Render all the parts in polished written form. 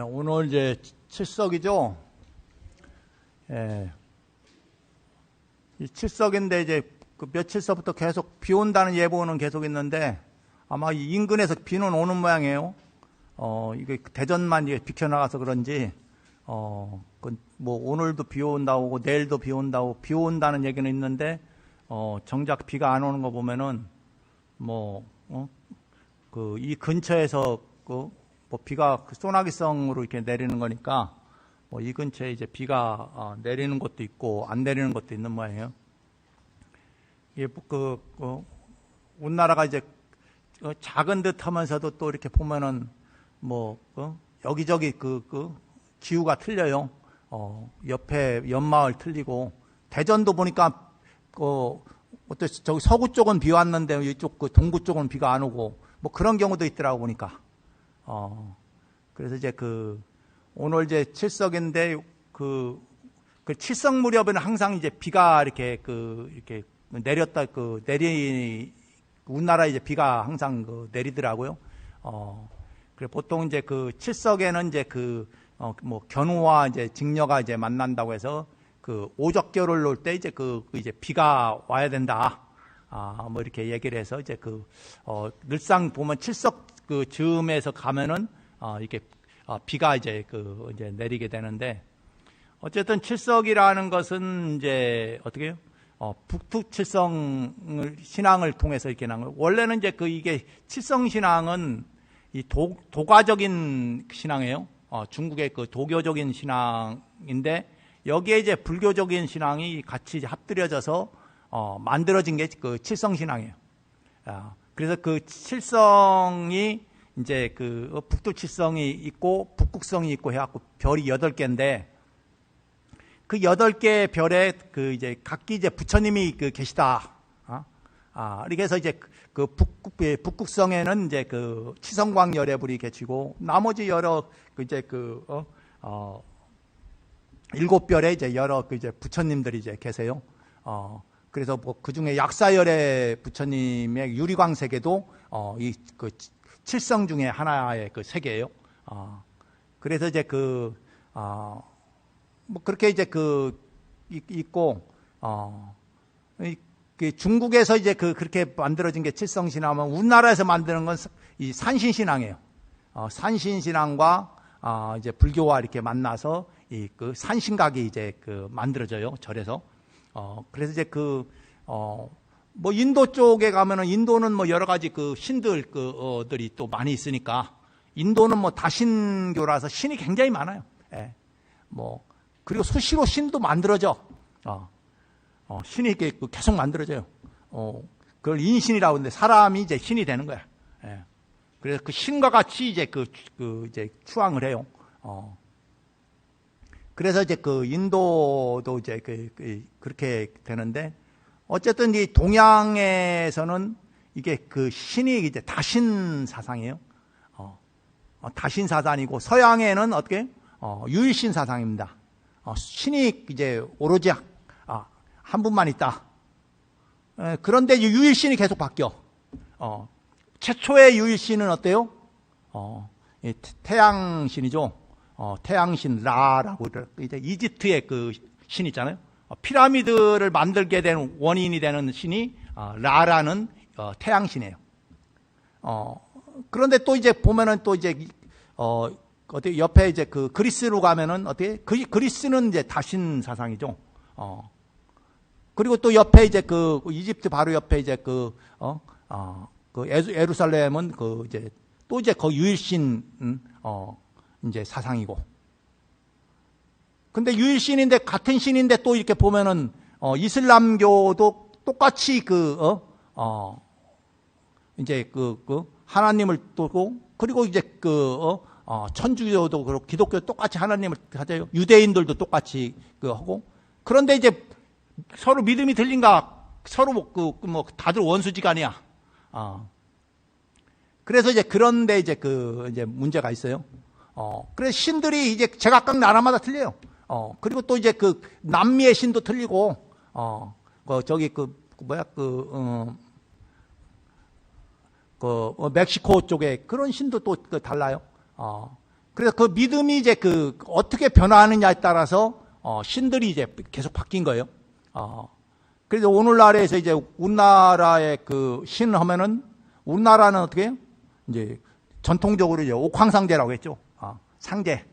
오늘 이제 칠석이죠. 예. 이 칠석인데 이제 그 며칠서부터 계속 비 온다는 예보는 계속 있는데 아마 이 인근에서 비는 오는 모양이에요. 이게 대전만 이게 비켜나가서 그런지 뭐 오늘도 비 온다고 내일도 비 온다고 비 온다는 얘기는 있는데 정작 비가 안 오는 거 보면은 이 근처에서 뭐 비가 소나기성으로 이렇게 내리는 거니까 뭐 이 근처에 이제 비가 내리는 것도 있고 안 내리는 것도 있는 모양이에요. 이게 우리나라가 이제 작은 듯 하면서도 또 이렇게 보면은 여기저기 기후가 틀려요. 옆에 옆마을 틀리고 대전도 보니까 저기 서구 쪽은 비 왔는데 이쪽 동구 쪽은 비가 안 오고 뭐 그런 경우도 있더라고 보니까. 그래서 이제 오늘 이제 칠석인데 그 칠석 무렵에는 항상 이제 비가 이렇게 내렸다 우리나라 이제 비가 항상 내리더라고요. 그래 보통 이제 칠석에는 이제 견우와 이제 직녀가 이제 만난다고 해서 오적결을 놓을 때 이제 이제 비가 와야 된다. 뭐 이렇게 얘기를 해서 이제 늘상 보면 칠석 즈음에서 가면은 이렇게 비가 이제 이제 내리게 되는데 어쨌든 칠석이라는 것은 이제 어떻게 해요? 북두칠성 신앙을 통해서 이렇게 난 거예요. 원래는 이제 이게 칠성 신앙은 이 도가적인 신앙이에요. 중국의 도교적인 신앙인데 여기에 이제 불교적인 신앙이 같이 이제 합들여져서 만들어진 게 칠성 신앙이에요. 그래서 칠성이 이제 북두칠성이 있고 북극성이 있고 해갖고 별이 8개인데 그 8개 별에 이제 각기 이제 부처님이 계시다. 이렇게 해서 이제 북극성에는 이제 치성광 열애불이 계시고 나머지 여러 이제 7별에 이제 여러 이제 부처님들이 이제 계세요. 그래서 뭐 그 중에 약사열애 부처님의 유리광 세계도 이 칠성 중에 하나의 세계예요. 그래서 이제 뭐 그렇게 이제 있고 중국에서 이제 그렇게 만들어진 게 칠성신앙이면 우리나라에서 만드는 건 이 산신신앙이에요. 산신신앙과 이제 불교와 이렇게 만나서 산신각이 이제 만들어져요. 절에서. 그래서 이제 뭐 인도 쪽에 가면은 인도는 뭐 여러 가지 신들들이 또 많이 있으니까 인도는 뭐 다신교라서 신이 굉장히 많아요. 예. 뭐 그리고 수시로 신도 만들어져. 신이 이렇게 계속 만들어져요. 그걸 인신이라고 하는데 사람이 이제 신이 되는 거야. 예. 그래서 신과 같이 이제 이제 추앙을 해요. 그래서 이제 인도도 이제 그렇게 되는데 어쨌든 이 동양에서는 이게 신이 이제 다신 사상이에요. 다신 사상이고 서양에는 어떻게 유일신 사상입니다. 신이 이제 오로지 한 분만 있다. 그런데 유일신이 계속 바뀌어. 최초의 유일신은 어때요? 태양신이죠. 태양신 라라고 이제 이집트의 신 있잖아요. 피라미드를 만들게 된 원인이 되는 신이 라라는 태양신이에요. 그런데 또 이제 보면은 또 이제 어떻게 옆에 이제 그리스로 가면은 어떻게 그리스는 이제 다신 사상이죠. 그리고 또 옆에 이제 이집트 바로 옆에 이제 예루살렘은 이제 또 이제 유일신 이제 사상이고. 근데 유일신인데 같은 신인데 또 이렇게 보면은 이슬람교도 똑같이 이제 하나님을 두고 그리고 이제 천주교도 그렇고 기독교 똑같이 하나님을 가져요. 유대인들도 똑같이 하고. 그런데 이제 서로 믿음이 틀린가 서로 뭐 다들 원수지간이야. 그래서 이제 그런데 이제 이제 문제가 있어요. 그래서 신들이 이제 제각각 나라마다 틀려요. 그리고 또 이제 남미의 신도 틀리고, 저기 멕시코 쪽에 그런 신도 또 달라요. 그래서 그 믿음이 이제 그 어떻게 변화하느냐에 따라서 신들이 이제 계속 바뀐 거예요. 그래서 오늘날에서 이제 우리나라의 그 신 하면은 우리나라는 어떻게 해요? 이제 전통적으로 이제 옥황상제라고 했죠. 상제.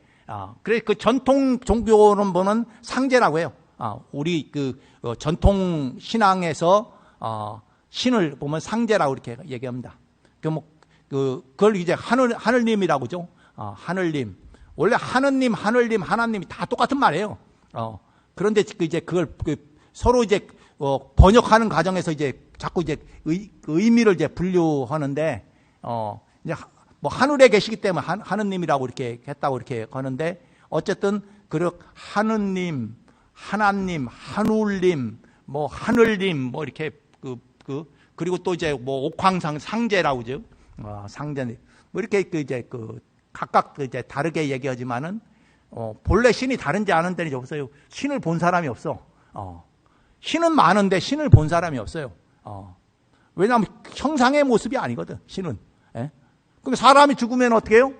그래서 그 전통 종교는 보는 상제라고 해요. 우리 그 전통 신앙에서 신을 보면 상제라고 이렇게 얘기합니다. 그걸 이제 하늘님이라고 하죠. 하늘님. 원래 하느님, 하늘님, 하나님이 다 똑같은 말이에요. 그런데 이제 그걸 서로 이제 번역하는 과정에서 이제 자꾸 이제 의미를 이제 분류하는데 이제 뭐 하늘에 계시기 때문에 하느님이라고 이렇게 했다고 이렇게 하는데 어쨌든 하느님, 하나님, 하늘님, 뭐 하늘님 뭐 이렇게 그리고 또 이제 뭐 옥황상 상제라고 그죠? 상제님 뭐 이렇게 이제 각각 이제 다르게 얘기하지만은 본래 신이 다른지 아는 데는 없어요. 신을 본 사람이 없어. 신은 많은데 신을 본 사람이 없어요. 왜냐하면 형상의 모습이 아니거든. 신은. 예? 그럼 사람이 죽으면 어떻게 해요?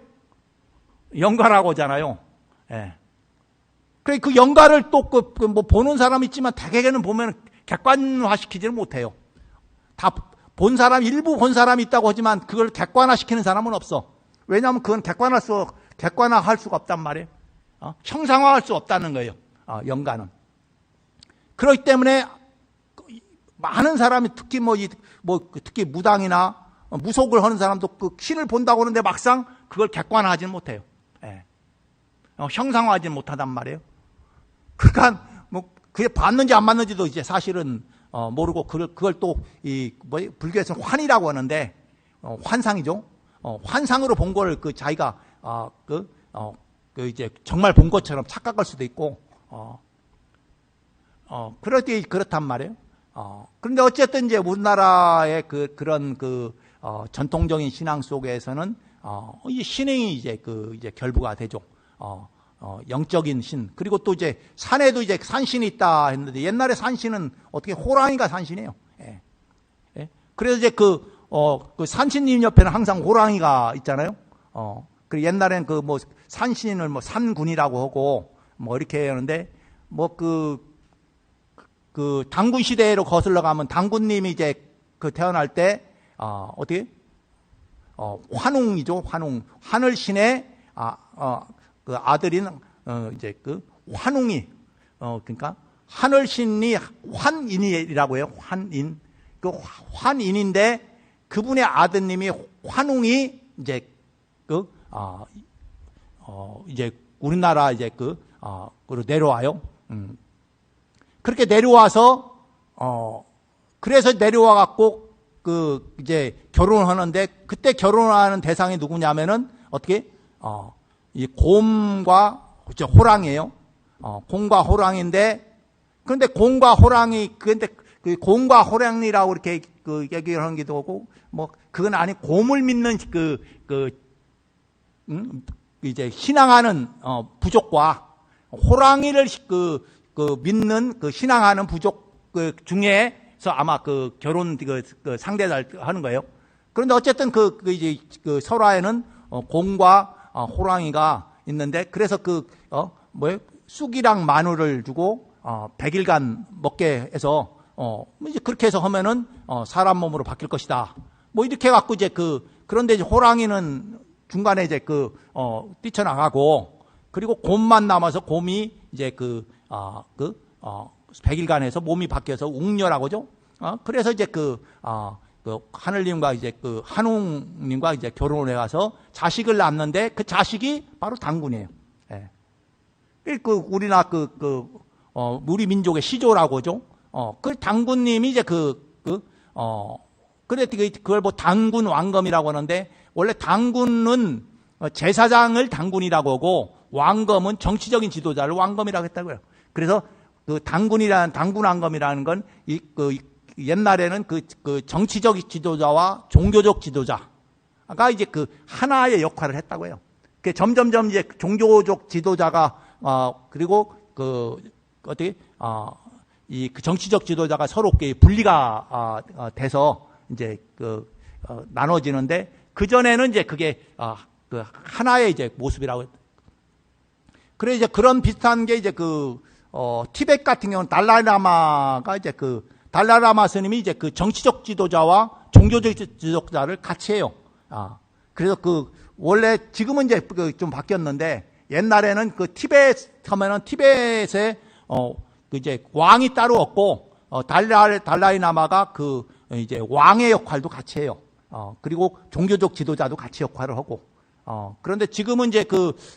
영가라고 하잖아요. 예. 그래 그 영가를 또 뭐 보는 사람이 있지만 대개는 보면 객관화시키지는 못해요. 다 본 사람 일부 본 사람이 있다고 하지만 그걸 객관화시키는 사람은 없어. 왜냐하면 그건 객관화할 수가 없단 말이에요. 형상화할 수 없다는 거예요. 영가는. 그렇기 때문에 많은 사람이 특히 특히 무당이나 무속을 하는 사람도 그 신을 본다고 하는데 막상 그걸 객관화하지는 못해요. 예. 형상화하지는 못하단 말이에요. 그러니까 뭐 그게 맞는지 안 맞는지도 이제 사실은 모르고 그걸 또 불교에서는 환이라고 하는데 환상이죠. 환상으로 본 걸 자기가 이제 정말 본 것처럼 착각할 수도 있고 그럴 때 그렇단 말이에요. 그런데 어쨌든 이제 우리나라의 그런 전통적인 신앙 속에서는 이 신이 이제 이제 결부가 되죠. 영적인 신. 그리고 또 이제 산에도 이제 산신이 있다 했는데 옛날에 산신은 어떻게 호랑이가 산신이에요. 예. 예? 그래서 이제 그 산신님 옆에는 항상 호랑이가 있잖아요. 그리고 옛날엔 뭐 산신을 뭐 산군이라고 하고 뭐 이렇게 하는데 당군 시대로 거슬러 가면 당군님이 이제 태어날 때 어떻게 환웅이죠. 환웅. 하늘신의 그 아들인 이제 환웅이 그러니까 하늘신이 환인이라고 해요. 환인. 그 환인인데 그분의 아드님이 환웅이 이제 이제 우리나라 이제 그로 내려와요. 그렇게 내려와서 그래서 내려와 갖고 이제 결혼을 하는데 그때 결혼하는 대상이 누구냐면은 어떻게 이 곰과 호랑이에요. 곰과 호랑이인데 그런데 곰과 호랑이 그런데 곰과 호랑이라고 이렇게 얘기를 하는 게도 하고 뭐 그건 아니 곰을 믿는 이제 신앙하는 부족과 호랑이를 믿는 신앙하는 부족 중에서 아마 결혼 상대를 하는 거예요. 그런데 어쨌든 이제 설화에는 곰과 호랑이가 있는데 그래서 쑥이랑 마늘을 주고 100일간 먹게 해서 이제 그렇게 해서 하면은 사람 몸으로 바뀔 것이다. 뭐 이렇게 갖고 이제 그런데 이제 호랑이는 중간에 이제 뛰쳐나가고 그리고 곰만 남아서 곰이 이제 100일간 해서 몸이 바뀌어서 웅녀라고 하죠. 그래서 이제 하늘님과 이제 한웅님과 이제 결혼을 해가서 자식을 낳는데 그 자식이 바로 당군이에요. 예. 우리나라 우리 민족의 시조라고 하죠. 그 당군님이 이제 그걸 뭐 당군 왕검이라고 하는데 원래 당군은 제사장을 당군이라고 하고 왕검은 정치적인 지도자를 왕검이라고 했다고요. 그래서 당군 왕검이라는 건 옛날에는 정치적 지도자와 종교적 지도자가 이제 하나의 역할을 했다고 해요. 점점점 이제 종교적 지도자가 그리고 어떻게 이 정치적 지도자가 서로 분리가 돼서 이제 나눠지는데 그 전에는 이제 그게 그 하나의 이제 모습이라고. 그래 이제 그런 비슷한 게 이제 티벳 같은 경우는 달라이라마가 이제 달라이라마 스님이 이제 정치적 지도자와 종교적 지도자를 같이 해요. 그래서 원래 지금은 이제 좀 바뀌었는데 옛날에는 티벳 하면은 티벳에 이제 왕이 따로 없고 달라이라마가 이제 왕의 역할도 같이 해요. 그리고 종교적 지도자도 같이 역할을 하고. 그런데 지금은 이제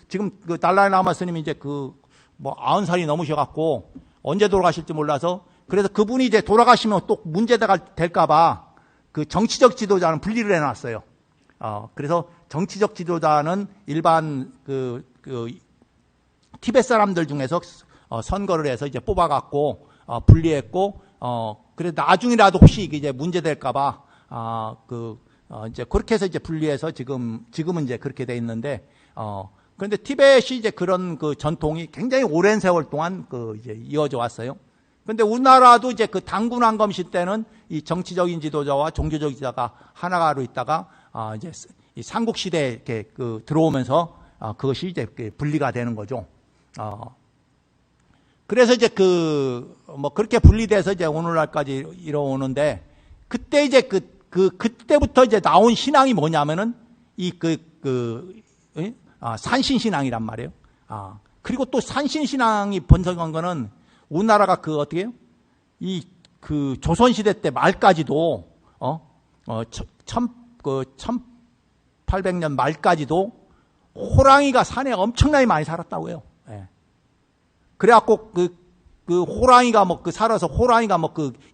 지금 달라이라마 스님이 이제 90살이 넘으셔갖고 언제 돌아가실지 몰라서 그래서 그분이 이제 돌아가시면 또 문제가 될까봐 정치적 지도자는 분리를 해놨어요. 그래서 정치적 지도자는 일반 티벳 사람들 중에서 선거를 해서 이제 뽑아갖고 분리했고 그래서 나중이라도 혹시 이제 문제될까봐 이제 그렇게 해서 이제 분리해서 지금은 이제 그렇게 돼 있는데 그런데 티벳이 이제 그런 전통이 굉장히 오랜 세월 동안 이제 이어져 왔어요. 그런데 우리나라도 이제 당군 황검시 때는 이 정치적인 지도자와 종교적 지도자가 하나로 있다가 이제 이 삼국 시대에 이렇게 들어오면서 그것이 이제 분리가 되는 거죠. 그래서 이제 그렇게 분리돼서 이제 오늘날까지 이뤄오는데 그때 이제 그때부터 이제 나온 신앙이 뭐냐면은 산신신앙이란 말이에요. 그리고 또 산신신앙이 번성한 거는 우리나라가 어떻게 해요? 조선시대 때 말까지도, 1800년 말까지도 호랑이가 산에 엄청나게 많이 살았다고 해요. 예. 그래갖고 호랑이가 살아서 호랑이가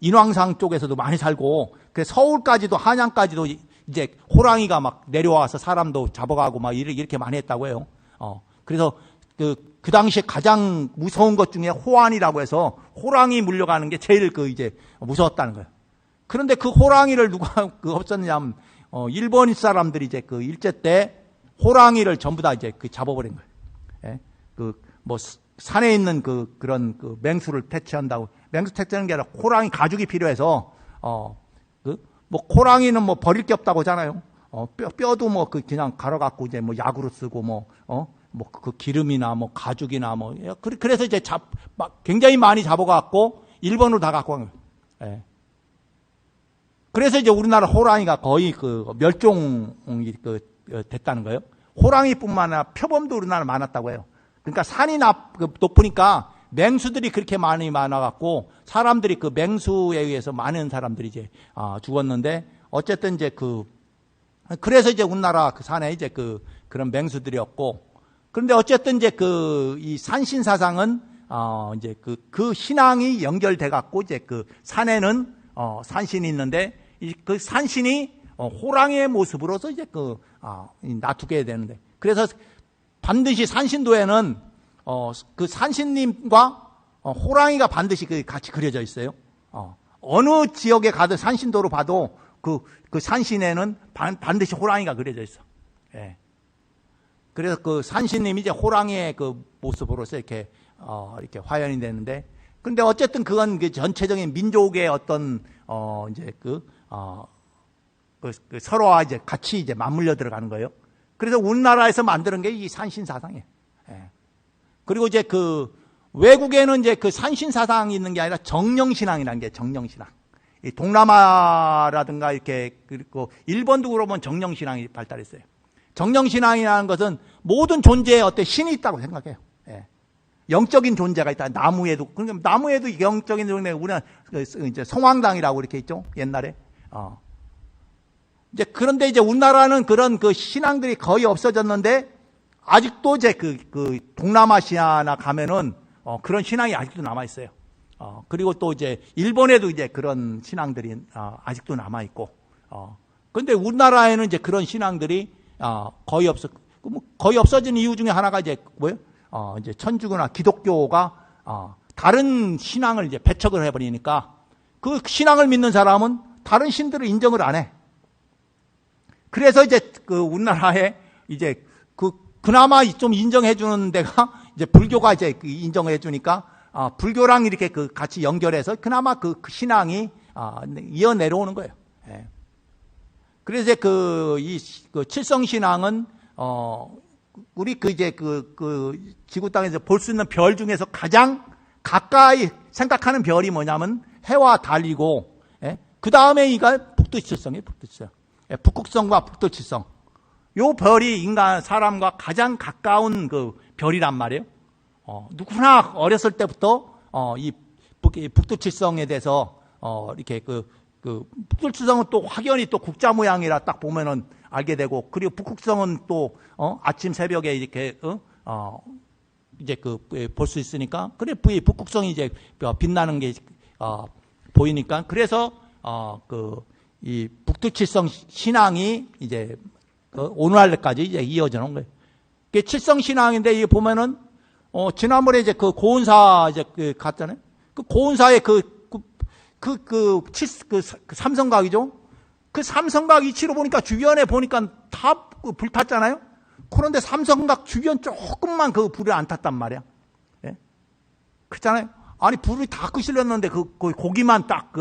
인왕산 쪽에서도 많이 살고, 그래서 서울까지도 한양까지도 이제 호랑이가 막 내려와서 사람도 잡아가고 막 이렇게 많이 했다고 해요. 그래서 그 당시에 가장 무서운 것 중에 호환이라고 해서 호랑이 물려가는 게 제일 이제 무서웠다는 거예요. 그런데 그 호랑이를 누가 없었느냐면, 일본 사람들이 이제 일제 때 호랑이를 전부 다 이제 잡아버린 거예요. 예? 산에 있는 그런 맹수를 퇴치한다고. 맹수 퇴치하는 게 아니라 호랑이 가죽이 필요해서, 호랑이는 버릴 게 없다고 하잖아요. 뼈도 그냥 갈아갖고 이제 약으로 쓰고 기름이나 가죽이나 그래서 이제 굉장히 많이 잡아갖고 일본으로 다 갖고 간 거예요. 예. 그래서 이제 우리나라 호랑이가 거의 멸종이 됐다는 거예요. 호랑이뿐만 아니라 표범도 우리나라 많았다고 해요. 그러니까 산이 높으니까 맹수들이 그렇게 많이 많아갖고 사람들이 맹수에 의해서 많은 사람들이 이제 죽었는데 어쨌든 이제 그래서 이제 우리나라 산에 이제 그런 맹수들이었고 그런데 어쨌든 이제 이 산신 사상은 이제 그 신앙이 연결돼 갖고 이제 산에는 산신이 있는데 그 산신이 호랑이의 모습으로서 이제 놔두게 되는데 그래서 반드시 산신도에는 그 산신님과 호랑이가 반드시 같이 그려져 있어요. 어느 지역에 가도 산신도로 봐도 그 산신에는 반드시 호랑이가 그려져 있어. 예. 그래서 그 산신님이 이제 호랑이의 모습으로서 이렇게 화연이 되는데, 근데 어쨌든 그건 전체적인 민족의 어떤 이제 서로와 이제 같이 이제 맞물려 들어가는 거예요. 그래서 우리나라에서 만드는 게 이 산신 사상이에요. 예. 그리고 이제 외국에는 이제 산신 사상이 있는 게 아니라 정령신앙이라는 게 정령신앙. 이 동남아라든가 이렇게 그리고 일본도 그러면 정령신앙이 발달했어요. 정령신앙이라는 것은 모든 존재에 어떤 신이 있다고 생각해요. 예. 영적인 존재가 있다. 나무에도 영적인 존재. 우리는 이제 성황당이라고 이렇게 있죠. 옛날에. 이제 그런데 이제 우리나라는 그런 신앙들이 거의 없어졌는데 아직도 이제 동남아시아나 가면은 그런 신앙이 아직도 남아 있어요. 그리고 또 이제 일본에도 이제 그런 신앙들이 아직도 남아 있고. 그런데 우리나라에는 이제 그런 신앙들이 거의 없어진 이유 중에 하나가 이제 뭐예요? 이제 천주교나 기독교가 다른 신앙을 이제 배척을 해버리니까 그 신앙을 믿는 사람은 다른 신들을 인정을 안 해. 그래서 이제 우리나라에 이제 그나마 좀 인정해주는 데가 이제 불교가 이제 인정해주니까 불교랑 이렇게 같이 연결해서 그나마 그 신앙이 이어 내려오는 거예요. 예. 그래서 이제 이 칠성신앙은 우리 지구 땅에서 볼 수 있는 별 중에서 가장 가까이 생각하는 별이 뭐냐면 해와 달이고, 예? 그 다음에 이가 북두칠성이에요, 북두칠성. 예, 북극성과 북두칠성. 요 별이 사람과 가장 가까운 그 별이란 말이에요. 누구나 어렸을 때부터, 이 북두칠성에 대해서, 이렇게 북두칠성은 또 확연히 또 국자 모양이라 딱 보면은 알게 되고, 그리고 북극성은 또, 아침 새벽에 이렇게, 이제 볼 수 있으니까, 그래, 북극성이 이제 빛나는 게, 보이니까, 그래서, 이 북두칠성 신앙이 이제, 오늘날까지 이제 이어지는 거예요. 그게 칠성 신앙인데, 이게 보면은, 지난번에 이제 고은사 이제 갔잖아요. 그 고은사의 삼성각이죠. 그 삼성각 이치로 보니까 주변에 보니까 다 불탔잖아요. 그런데 삼성각 주변 조금만 불에 안 탔단 말이야. 예? 그렇잖아요. 아니, 불이 다 끄실렸는데 고기만 딱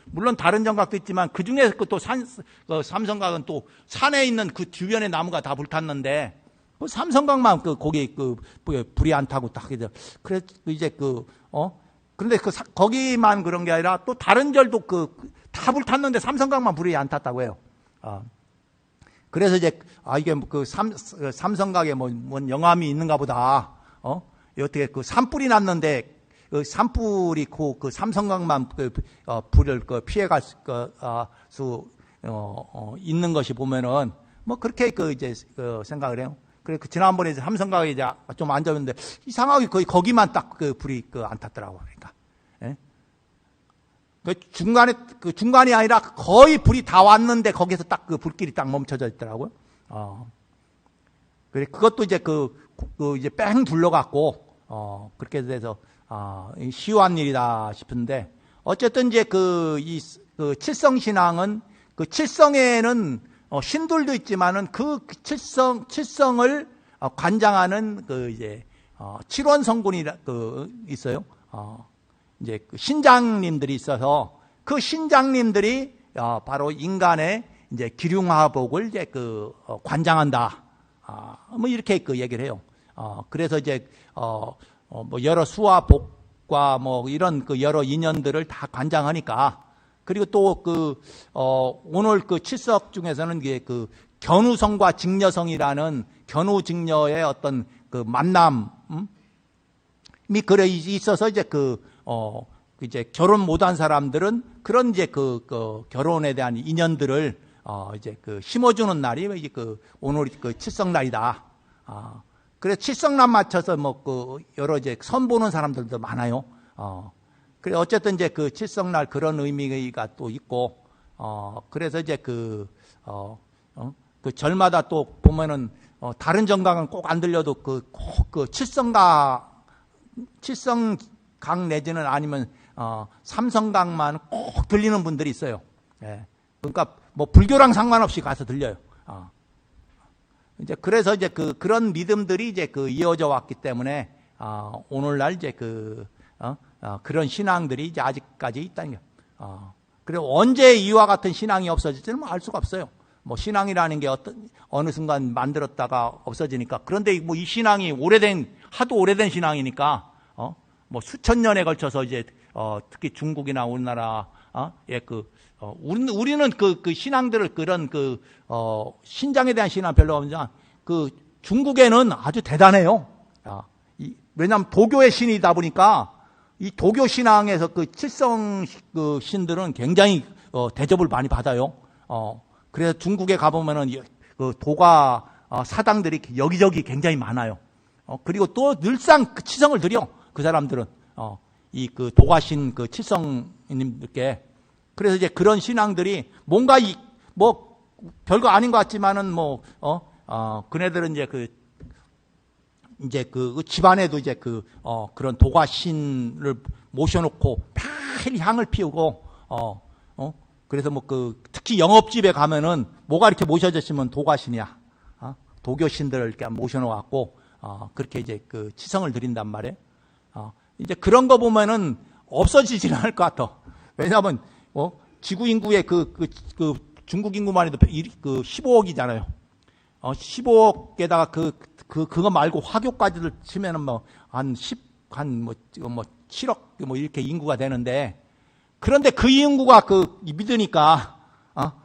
물론 다른 정각도 있지만 그 중에 또 삼성각은 또 산에 있는 그 주변의 나무가 다 불탔는데 그 삼성각만 거기 불이 안 타고 딱 이제 그래서 이제 그런데 거기만 그런 게 아니라 또 다른 절도 다 불탔는데 삼성각만 불이 안 탔다고 해요. 그래서 이제 이게 삼성각에 뭔 영함이 있는가 보다. 어떻게 산불이 났는데 산불이 그 삼성각만 불을 피해갈 수 있는 것이 보면은 뭐 그렇게 이제 생각을 해요. 그래 지난번에 이제 삼성각에 이제 좀 앉았는데 이상하게 거의 거기만 딱 불이 안 탔더라고. 그러니까. 예? 중간이 아니라 거의 불이 다 왔는데 거기서 딱 불길이 딱 멈춰져 있더라고요. 그래, 그것도 이제 이제 뺑 둘러갖고, 그렇게 돼서, 시유한 일이다 싶은데, 어쨌든 이제 칠성신앙은, 칠성에는, 신들도 있지만은 칠성을 관장하는 이제, 칠원성군이 있어요. 이제 신장님들이 있어서 그 신장님들이 바로 인간의 이제 기륭화복을 이제 관장한다. 뭐 이렇게 얘기를 해요. 그래서 이제 뭐 여러 수화복과 뭐 이런 여러 인연들을 다 관장하니까 그리고 또 오늘 칠석 중에서는 이게 견우성과 직녀성이라는 견우직녀의 어떤 만남이 그래 있어서 이제 이제 결혼 못한 사람들은 그런 이제 결혼에 대한 인연들을 이제 심어주는 날이 이제 오늘이 칠성날이다. 그래서 칠성날 맞춰서 뭐 여러 이제 선보는 사람들도 많아요. 그래 어쨌든 이제 칠성날 그런 의미가 또 있고, 그래서 이제 절마다 또 보면은 다른 정각은 꼭 안 들려도 칠성각 내지는 아니면 삼성각만 꼭 들리는 분들이 있어요. 예. 그러니까 뭐 불교랑 상관없이 가서 들려요. 이제 그래서 이제 그런 믿음들이 이제 이어져 왔기 때문에 오늘날 이제 그런 신앙들이 이제 아직까지 있다는 거. 그리고 언제 이와 같은 신앙이 없어질지는 알 수가 없어요. 뭐 신앙이라는 게 어느 순간 만들었다가 없어지니까. 그런데 뭐 이 신앙이 하도 오래된 신앙이니까 뭐 수천 년에 걸쳐서 이제 특히 중국이나 우리나라 우리는 그 신앙들을 그런 신장에 대한 신앙 별로 없지만 중국에는 아주 대단해요. 왜냐하면 도교의 신이다 보니까 이 도교 신앙에서 칠성 신들은 굉장히 대접을 많이 받아요. 그래서 중국에 가보면은 도가 사당들이 여기저기 굉장히 많아요. 그리고 또 늘상 치성을 드려. 그 사람들은 이 도가신 칠성님들께. 그래서 이제 그런 신앙들이 뭔가 뭐 별거 아닌 것 같지만은 그네들은 이제 집안에도 이제 그런 도가신을 모셔놓고 매일 향을 피우고 그래서 뭐 특히 영업집에 가면은 뭐가 이렇게 모셔졌으면 도가신이야. 도교신들을 이렇게 모셔놓고 그렇게 이제 치성을 드린단 말이에요. 이제 그런 거 보면은 없어지지는 않을 것 같아. 왜냐하면 지구 인구의 중국 인구만 해도 15억이잖아요. 15억에다가 그거 말고 화교까지를 치면은 한 7억 이렇게 인구가 되는데, 그런데 그 인구가 믿으니까,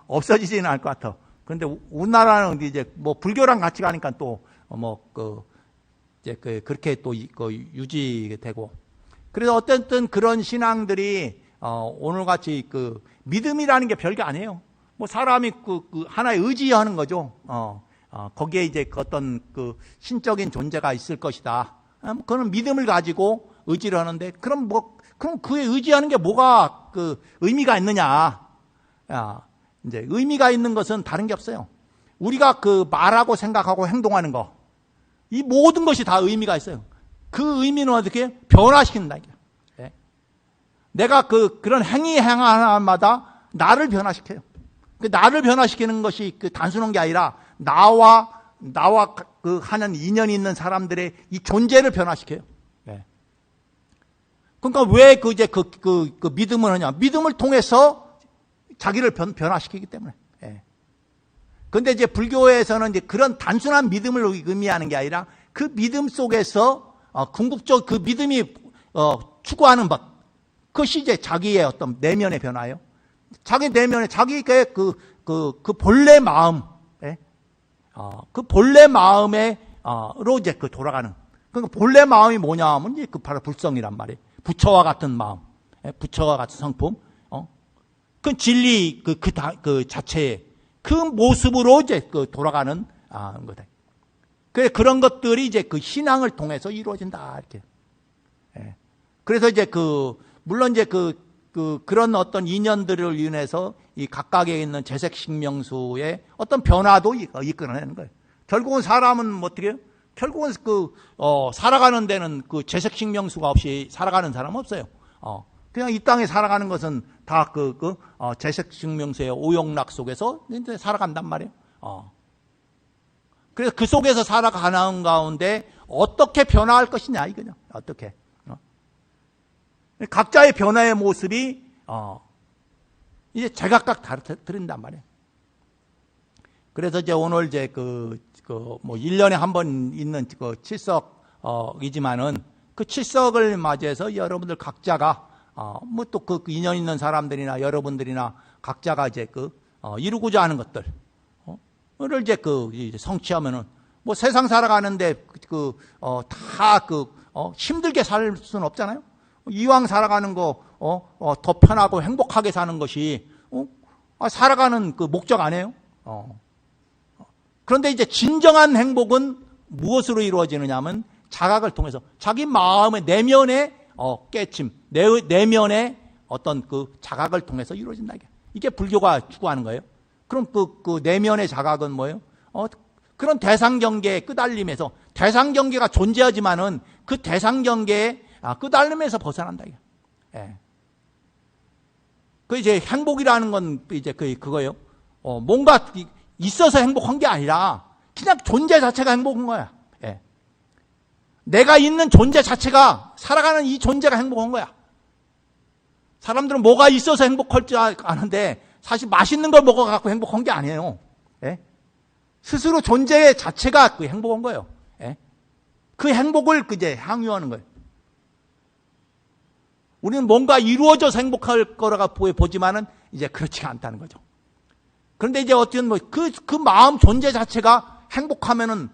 없어지지는 않을 것 같아. 그런데 우리나라는 이제 불교랑 같이 가니까 또, 이제 그렇게 또 유지되고. 그래서 어쨌든 그런 신앙들이, 오늘같이 믿음이라는 게 별게 아니에요. 사람이 하나의 의지하는 거죠. 거기에 이제 어떤 신적인 존재가 있을 것이다. 그런 믿음을 가지고 의지를 하는데, 그럼 그에 의지하는 게 뭐가 의미가 있느냐. 이제 의미가 있는 것은 다른 게 없어요. 우리가 말하고 생각하고 행동하는 거, 이 모든 것이 다 의미가 있어요. 그 의미는 어떻게 변화시킨다. 네. 내가 그런 행위 하나마다 나를 변화시켜요. 나를 변화시키는 것이 단순한 게 아니라 나와 하는 인연이 있는 사람들의 이 존재를 변화시켜요. 네. 그러니까 왜 이제 믿음을 하냐? 믿음을 통해서 자기를 변화시키기 때문에. 예. 근데 이제 불교에서는 이제 그런 단순한 믿음을 의미하는 게 아니라 그 믿음 속에서 궁극적 그 믿음이 추구하는 것, 그것이 이제 자기의 어떤 내면의 변화예요. 자기 내면에 자기의 그 본래 마음, 예? 그 본래 마음에로 이제 돌아가는. 그러니까 본래 마음이 뭐냐 하면 이제 바로 불성이란 말이에요. 부처와 같은 마음, 예? 부처와 같은 성품. 그 진리 그 자체의 그 모습으로 이제 돌아가는 거다. 그런 것들이 이제 신앙을 통해서 이루어진다 이렇게. 예. 그래서 이제 물론 이제 그런 어떤 인연들을 인해서 이 각각에 있는 재색식명수의 어떤 변화도 이끌어내는 거예요. 결국은 사람은 어떻게 해요? 결국은 살아가는 데는 재색식명수가 없이 살아가는 사람은 없어요. 그냥 이 땅에 살아가는 것은 다 재색식명수의 오용락 속에서 이제 살아간단 말이에요. 그래서 그 속에서 살아가는 가운데 어떻게 변화할 것이냐, 이거죠. 어떻게. 각자의 변화의 모습이, 이제 제각각 다른단 말이에요. 그래서 이제 오늘 이제 1년에 한 번 있는 칠석이지만은 그 칠석을 맞이해서 여러분들 각자가 또 인연 있는 사람들이나 여러분들이나 각자가 이제 이루고자 하는 것들, 를 이제 성취하면은 세상 살아가는데 다 힘들게 살 수는 없잖아요. 이왕 살아가는 거 더 편하고 행복하게 사는 것이 살아가는 목적 아니에요. 그런데 이제 진정한 행복은 무엇으로 이루어지느냐면 자각을 통해서 자기 마음의 내면의 깨침, 내면의 어떤 자각을 통해서 이루어진다. 이게 불교가 추구하는 거예요. 그럼 그 내면의 자각은 뭐예요? 그런 대상경계의 끄달림에서, 대상경계가 존재하지만은 그 대상경계의 끄달림에서 벗어난다. 예. 그 이제 행복이라는 건 이제 그거예요. 뭔가 있어서 행복한 게 아니라 그냥 존재 자체가 행복한 거야. 예. 내가 있는 존재 자체가, 살아가는 이 존재가 행복한 거야. 사람들은 뭐가 있어서 행복할 줄 아는데 사실 맛있는 걸 먹어갖고 행복한 게 아니에요. 예? 스스로 존재 자체가 행복한 거예요. 예? 그 행복을 이제 향유하는 거예요. 우리는 뭔가 이루어져서 행복할 거라고 보지만은 이제 그렇지가 않다는 거죠. 그런데 이제 어떤 그 마음 존재 자체가 행복하면은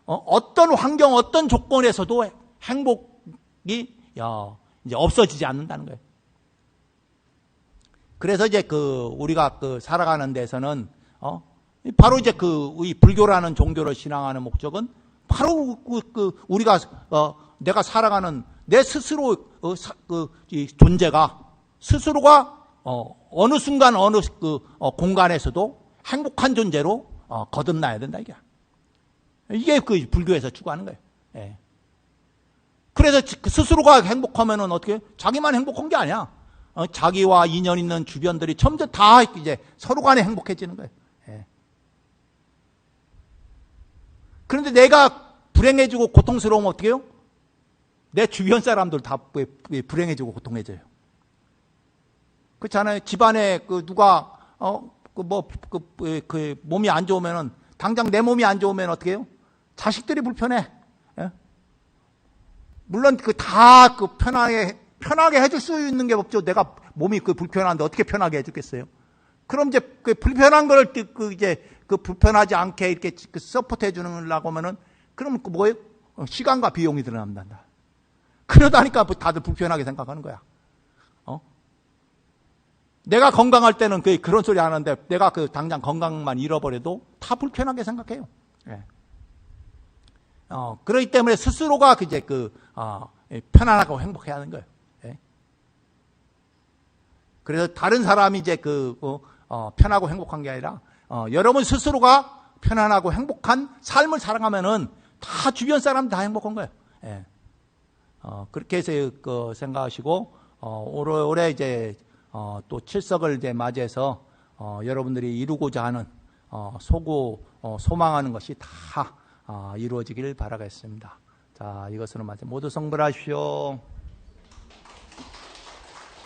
어떤 환경, 어떤 조건에서도 행복이 이제 없어지지 않는다는 거예요. 그래서 이제 우리가 살아가는 데서는 바로 이제 이 불교라는 종교를 신앙하는 목적은 바로 우리가 내가 살아가는 내 스스로 이 존재가 스스로가 어느 순간 어느 공간에서도 행복한 존재로 거듭나야 된다 이게 불교에서 추구하는 거예요. 예. 그래서 스스로가 행복하면은 어떻게? 자기만 행복한 게 아니야. 자기와 인연 있는 주변들이 점점 다 이제 서로 간에 행복해지는 거예요. 예. 그런데 내가 불행해지고 고통스러우면 어떻게 해요? 내 주변 사람들 다 불행해지고 고통해져요. 그렇잖아요. 집안에 누가 몸이 안 좋으면은 당장 내 몸이 안 좋으면 어떻게 해요? 자식들이 불편해. 예? 물론 편하게 해줄 수 있는 게 없죠. 내가 몸이 불편한데 어떻게 편하게 해주겠어요? 그럼 이제 불편한 걸 불편하지 않게 이렇게 서포트 해주려고 하면은 그럼 뭐예요? 시간과 비용이 들어간다. 그러다니까 다들 불편하게 생각하는 거야. 내가 건강할 때는 그런 소리 하는데 내가 당장 건강만 잃어버려도 다 불편하게 생각해요. 예. 그렇기 때문에 스스로가 편안하고 행복해야 하는 거예요. 예. 그래서 다른 사람이 편하고 행복한 게 아니라 여러분 스스로가 편안하고 행복한 삶을 살아가면은 다 주변 사람 다 행복한 거예요. 예. 그렇게 해서 생각하시고 올해 이제 또 칠석을 이제 맞이해서 여러분들이 이루고자 하는 소망하는 것이 다 이루어지길 바라겠습니다. 자, 이것으로 마치 모두 성불하십시오.